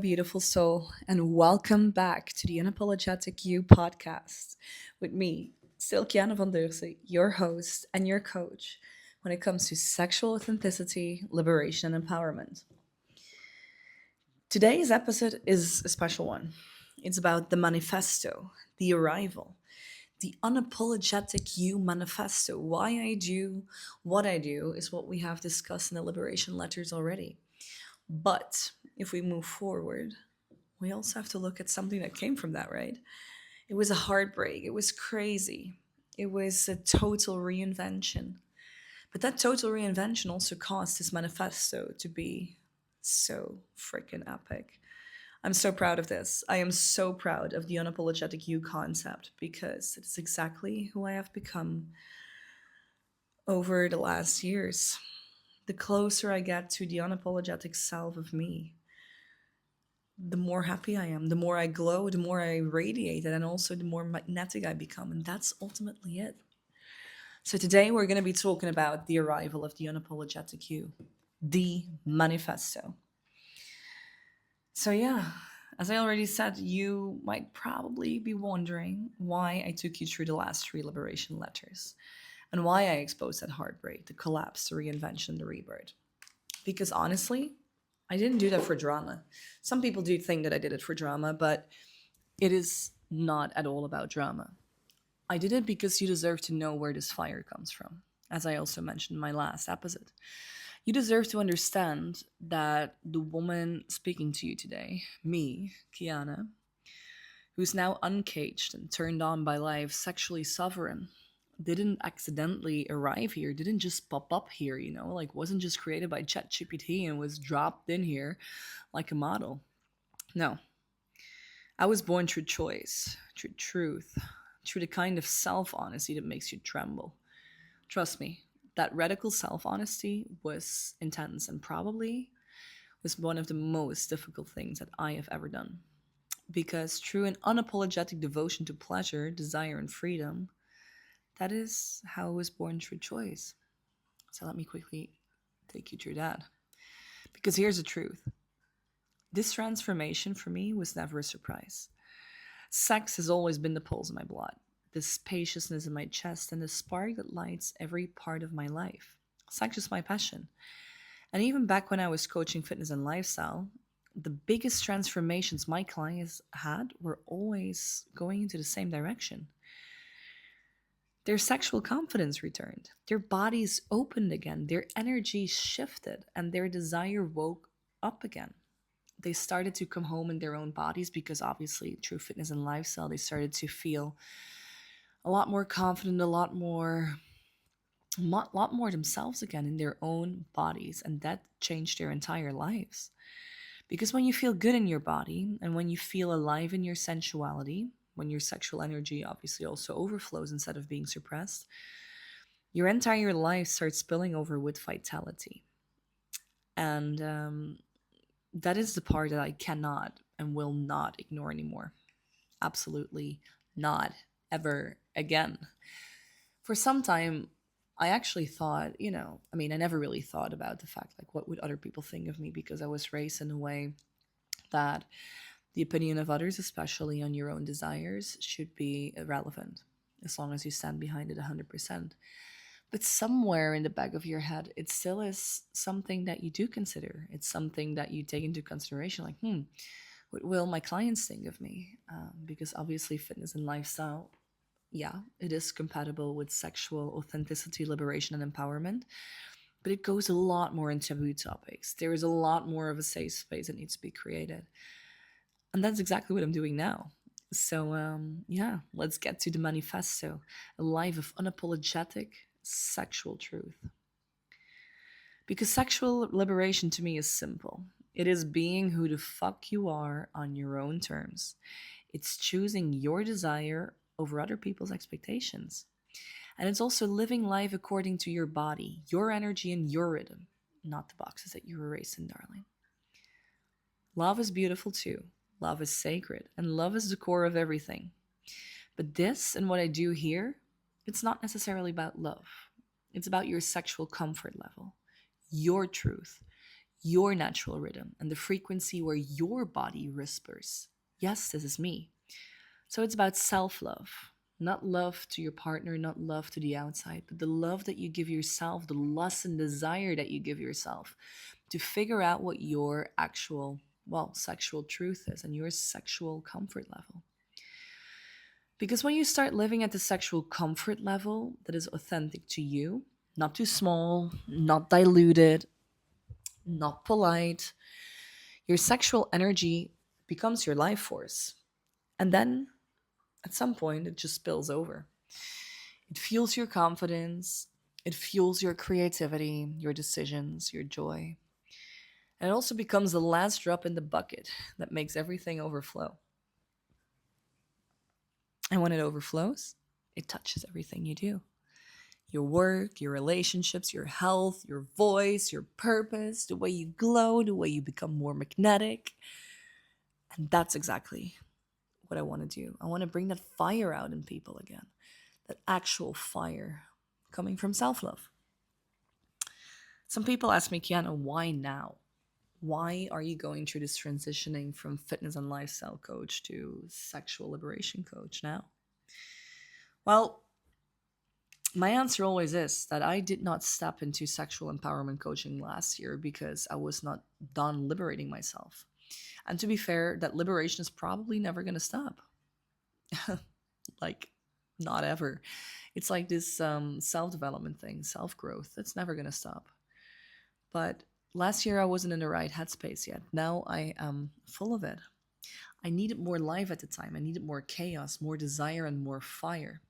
Beautiful soul, and welcome back to the Unapologetic You podcast with me, Silkiana van Deurse, your host and your coach when it comes to sexual authenticity, liberation, and empowerment. Today's episode is a special one. It's about the manifesto, the arrival, the Unapologetic You manifesto. Why I do what I do is what we have discussed in the liberation letters already. But if we move forward, we also have to look at something that came from that, right? It was a heartbreak. It was crazy. It was a total reinvention. But that total reinvention also caused this manifesto to be so freaking epic. I'm so proud of this. I am so proud of the unapologetic you concept because it's exactly who I have become over the last years. The closer I get to the unapologetic self of me, the more happy I am, the more I glow, the more I radiate, and also the more magnetic I become. And that's ultimately it. So today we're going to be talking about the arrival of the unapologetic you, the manifesto. So, yeah, as I already said, you might probably be wondering why I took you through the last three liberation letters and why I exposed that heartbreak, the collapse, the reinvention, the rebirth. Because honestly, I didn't do that for drama. Some people do think that I did it for drama, but it is not at all about drama. I did it because you deserve to know where this fire comes from, as I also mentioned in my last episode. You deserve to understand that the woman speaking to you today, me, Kiana, who's now uncaged and turned on by life, sexually sovereign, didn't accidentally arrive here, didn't just pop up here, like wasn't just created by ChatGPT and was dropped in here like a model. No, I was born through choice, through truth, through the kind of self honesty that makes you tremble. Trust me, that radical self honesty was intense and probably was one of the most difficult things that I have ever done. Because through an unapologetic devotion to pleasure, desire, and freedom, that is how I was born through choice. So let me quickly take you through that. Because here's the truth, this transformation for me was never a surprise. Sex has always been the pulse in my blood, the spaciousness in my chest, and the spark that lights every part of my life. Sex is my passion. And even back when I was coaching fitness and lifestyle, the biggest transformations my clients had were always going into the same direction. Their sexual confidence returned, their bodies opened again, their energy shifted, and their desire woke up again. They started to come home in their own bodies because obviously through fitness and lifestyle, they started to feel a lot more confident, a lot more themselves again in their own bodies, and that changed their entire lives. Because when you feel good in your body and when you feel alive in your sensuality, when your sexual energy obviously also overflows instead of being suppressed, your entire life starts spilling over with vitality. And that is the part that I cannot and will not ignore anymore. Absolutely not ever again. For some time, I actually thought, I never really thought about the fact, like, what would other people think of me because I was raised in a way that the opinion of others, especially on your own desires, should be irrelevant as long as you stand behind it 100%. But somewhere in the back of your head, it still is something that you do consider. It's something that you take into consideration, like, what will my clients think of me? Because obviously, fitness and lifestyle, yeah, it is compatible with sexual authenticity, liberation, and empowerment. But it goes a lot more into taboo topics. There is a lot more of a safe space that needs to be created. And that's exactly what I'm doing now. So, yeah, let's get to the manifesto, a life of unapologetic sexual truth. Because sexual liberation to me is simple, it is being who the fuck you are on your own terms, it's choosing your desire over other people's expectations. And it's also living life according to your body, your energy, and your rhythm, not the boxes that you were raised in, darling. Love is beautiful too. Love is sacred, and love is the core of everything. But this and what I do here, it's not necessarily about love. It's about your sexual comfort level, your truth, your natural rhythm and the frequency where your body whispers, yes, this is me. So it's about self love, not love to your partner, not love to the outside, but the love that you give yourself, the lust and desire that you give yourself to figure out what your actual, well, sexual truth is and your sexual comfort level. Because when you start living at the sexual comfort level that is authentic to you, not too small, not diluted, not polite, your sexual energy becomes your life force. And then at some point, it just spills over. It fuels your confidence, it fuels your creativity, your decisions, your joy. And it also becomes the last drop in the bucket that makes everything overflow. And when it overflows, it touches everything you do: your work, your relationships, your health, your voice, your purpose, the way you glow, the way you become more magnetic. And that's exactly what I want to do. I want to bring that fire out in people again, that actual fire coming from self love. Some people ask me, Kiana, why now? Why are you going through this transitioning from fitness and lifestyle coach to sexual liberation coach now? Well, my answer always is that I did not step into sexual empowerment coaching last year because I was not done liberating myself. And to be fair, that liberation is probably never going to stop. Like, not ever. It's like this self development thing, self growth. It's never going to stop. But last year I wasn't in the right headspace yet. Now I am full of it. I needed more life at the time. I needed more chaos, more desire, and more fire.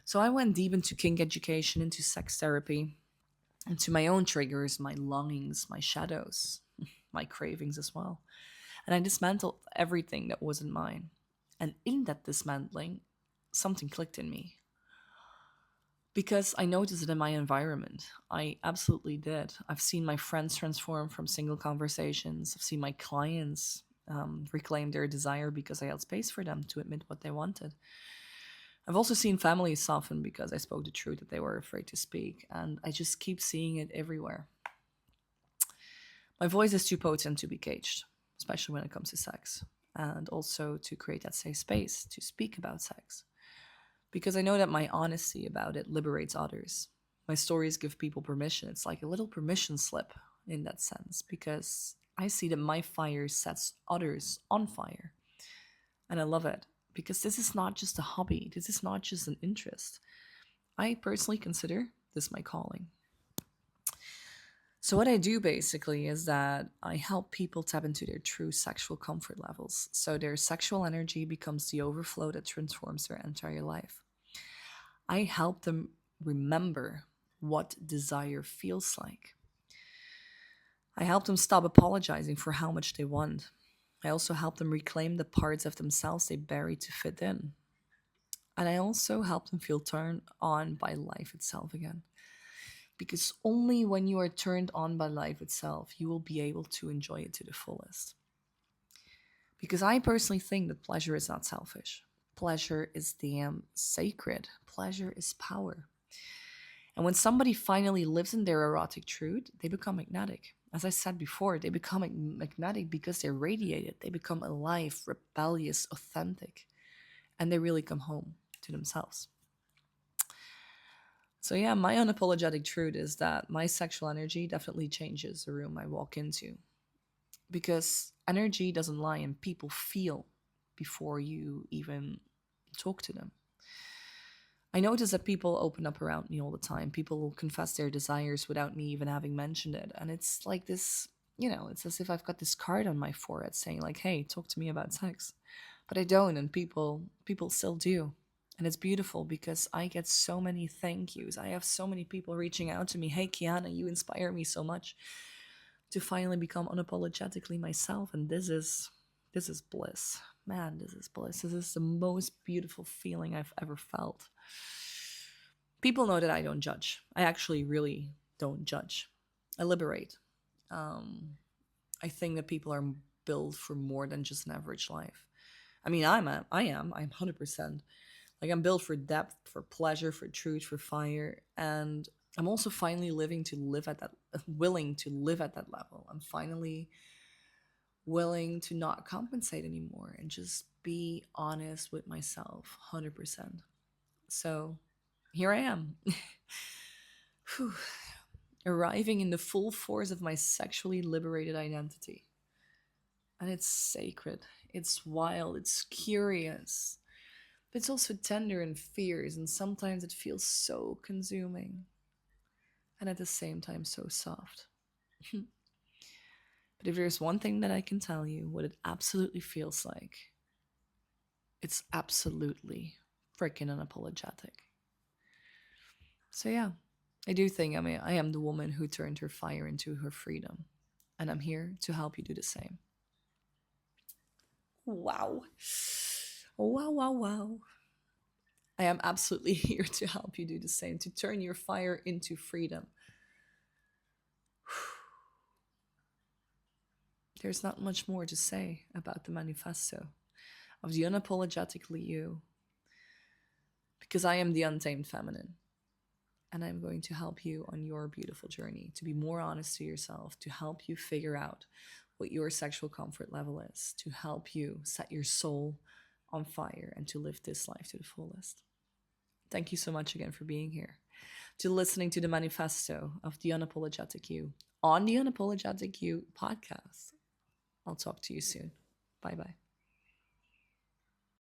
So I went deep into kink education, into sex therapy, into my own triggers, my longings, my shadows, my cravings as well. And I dismantled everything that wasn't mine. And in that dismantling, something clicked in me because I noticed it in my environment. I absolutely did. I've seen my friends transform from single conversations. I've seen my clients reclaim their desire because I held space for them to admit what they wanted. I've also seen families soften because I spoke the truth that they were afraid to speak. And I just keep seeing it everywhere. My voice is too potent to be caged, especially when it comes to sex, and also to create that safe space to speak about sex. Because I know that my honesty about it liberates others. My stories give people permission. It's like a little permission slip in that sense, because I see that my fire sets others on fire. And I love it because this is not just a hobby, this is not just an interest. I personally consider this my calling. So, what I do basically is that I help people tap into their true sexual comfort levels. So, their sexual energy becomes the overflow that transforms their entire life. I help them remember what desire feels like. I help them stop apologizing for how much they want. I also help them reclaim the parts of themselves they buried to fit in. And I also help them feel turned on by life itself again. Because only when you are turned on by life itself, you will be able to enjoy it to the fullest. Because I personally think that pleasure is not selfish. Pleasure is damn sacred. Pleasure is power. And when somebody finally lives in their erotic truth, they become magnetic. As I said before, they become magnetic because they're radiated. They become alive, rebellious, authentic, and they really come home to themselves. So, yeah, my unapologetic truth is that my sexual energy definitely changes the room I walk into, because energy doesn't lie and people feel before you even talk to them. I notice that people open up around me all the time. People confess their desires without me even having mentioned it. And it's like this, it's as if I've got this card on my forehead saying like, "Hey, talk to me about sex." But I don't, and people still do. And it's beautiful because I get so many thank yous. I have so many people reaching out to me, "Hey, Kiana, you inspire me so much to finally become unapologetically myself." And this is bliss. Man, this is bliss. This is the most beautiful feeling I've ever felt. People know that I don't judge. I actually really don't judge. I liberate. Um, I think that people are built for more than just an average life. I mean, I'm 100%. Like, I'm built for depth, for pleasure, for truth, for fire. And I'm also finally living to live at that, willing to live at that level. I'm finally willing to not compensate anymore and just be honest with myself 100%. So here I am, Whew. Arriving in the full force of my sexually liberated identity. And it's sacred, it's wild, it's curious, but it's also tender and fierce, and sometimes it feels so consuming, and at the same time, so soft. But if there's one thing that I can tell you, what it absolutely feels like, it's absolutely freaking unapologetic. So, yeah, I do think I am the woman who turned her fire into her freedom, and I'm here to help you do the same. Wow. Wow, wow, wow. I am absolutely here to help you do the same, to turn your fire into freedom. There's not much more to say about the manifesto of the unapologetically you, because I am the untamed feminine, and I'm going to help you on your beautiful journey to be more honest to yourself, to help you figure out what your sexual comfort level is, to help you set your soul on fire, and to live this life to the fullest. Thank you so much again for being here, to listening to the manifesto of the Unapologetic You on the Unapologetic You podcast. I'll talk to you soon. Bye bye.